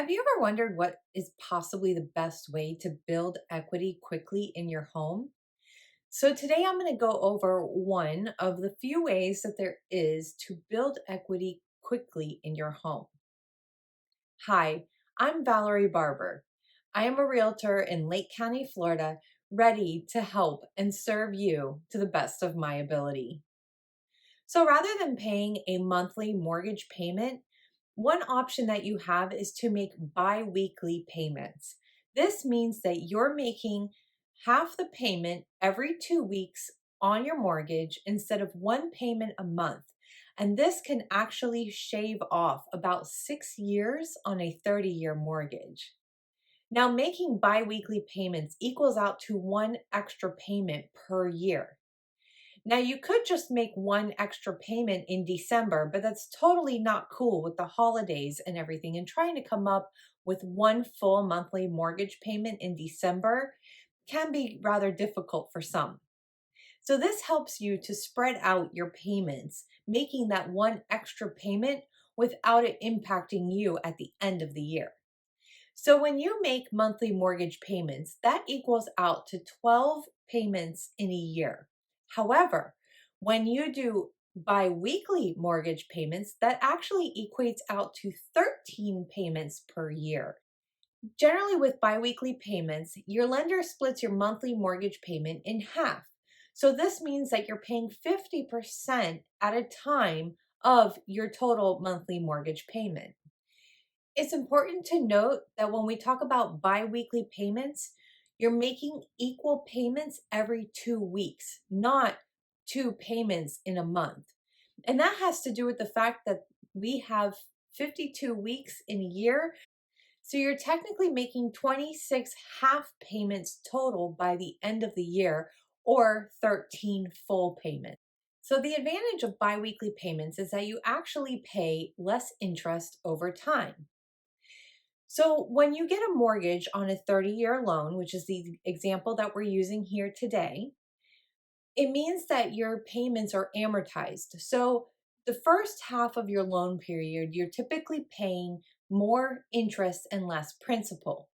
Have you ever wondered what is possibly the best way to build equity quickly in your home? So, today I'm going to go over one of the few ways that there is to build equity quickly in your home. Hi, I'm Valerie Barber. I am a realtor in Lake County, Florida, ready to help and serve you to the best of my ability. So rather than paying a monthly mortgage payment, one option that you have is to make bi-weekly payments. This means that you're making half the payment every 2 weeks on your mortgage instead of one payment a month. And this can actually shave off about 6 years on a 30-year mortgage. Now, making bi-weekly payments equals out to one extra payment per year. Now, you could just make one extra payment in December, but that's totally not cool with the holidays and everything. And trying to come up with one full monthly mortgage payment in December can be rather difficult for some. So, this helps you to spread out your payments, making that one extra payment without it impacting you at the end of the year. So when you make monthly mortgage payments, that equals out to 12 payments in a year. However, when you do bi-weekly mortgage payments, that actually equates out to 13 payments per year. Generally, with biweekly payments, your lender splits your monthly mortgage payment in half. So this means that you're paying 50% at a time of your total monthly mortgage payment. It's important to note that when we talk about biweekly payments, you're making equal payments every 2 weeks, not two payments in a month. And that has to do with the fact that we have 52 weeks in a year. So you're technically making 26 half payments total by the end of the year, or 13 full payments. So the advantage of biweekly payments is that you actually pay less interest over time. So, when you get a mortgage on a 30-year loan, which is the example that we're using here today, it means that your payments are amortized. So, the first half of your loan period, you're typically paying more interest and less principal.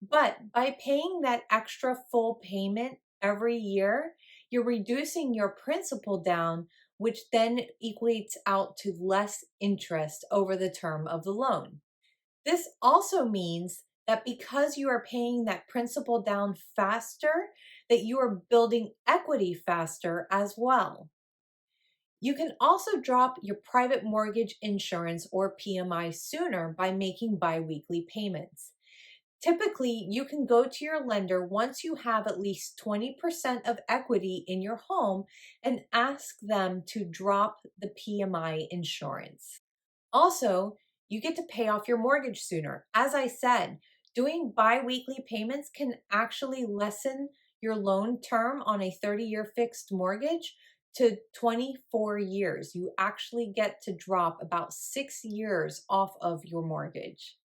But by paying that extra full payment every year, you're reducing your principal down, which then equates out to less interest over the term of the loan. This also means that because you are paying that principal down faster, that you are building equity faster as well. You can also drop your private mortgage insurance or PMI sooner by making biweekly payments. Typically, you can go to your lender once you have at least 20% of equity in your home and ask them to drop the PMI insurance. Also, you get to pay off your mortgage sooner. As I said, doing bi-weekly payments can actually lessen your loan term on a 30-year fixed mortgage to 24 years. You actually get to drop about 6 years off of your mortgage.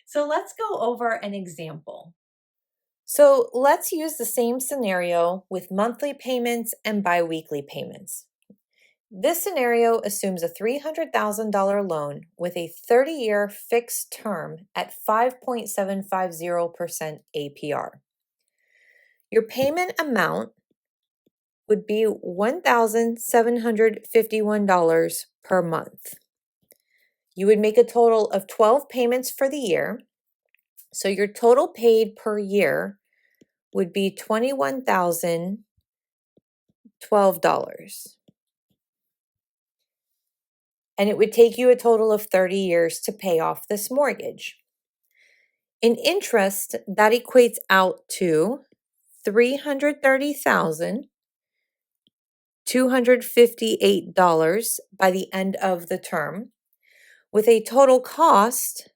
So let's go over an example. So let's use the same scenario with monthly payments and biweekly payments. This scenario assumes a $300,000 loan with a 30-year fixed term at 5.750% APR. Your payment amount would be $1,751 per month. You would make a total of 12 payments for the year. So your total paid per year would be $21,012. And it would take you a total of 30 years to pay off this mortgage. In interest, that equates out to $330,258 by the end of the term, with a total cost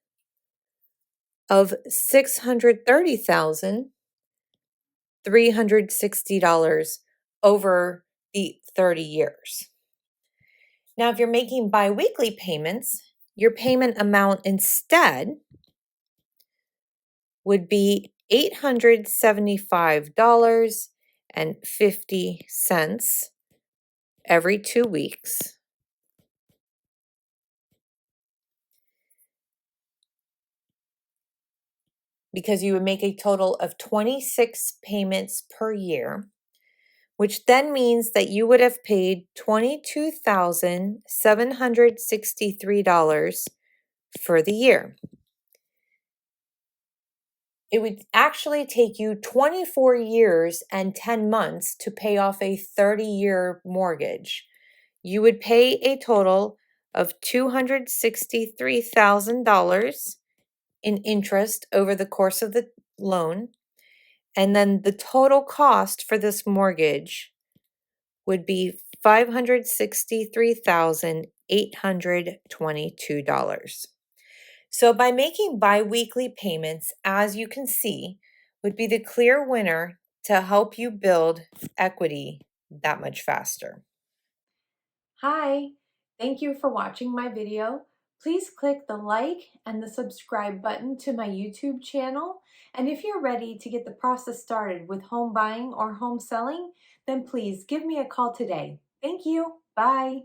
of $630,360 over the 30 years. Now, if you're making biweekly payments, your payment amount instead would be $875.50 every 2 weeks. because you would make a total of 26 payments per year, which then means that you would have paid $22,763 for the year. It would actually take you 24 years and 10 months to pay off a 30-year mortgage. You would pay a total of $263,000 in interest over the course of the loan. And then the total cost for this mortgage would be $563,822. So by making biweekly payments, as you can see, would be the clear winner to help you build equity that much faster. Hi, thank you for watching my video. Please click the like and the subscribe button to my YouTube channel. And if you're ready to get the process started with home buying or home selling, then please give me a call today. Thank you. Bye.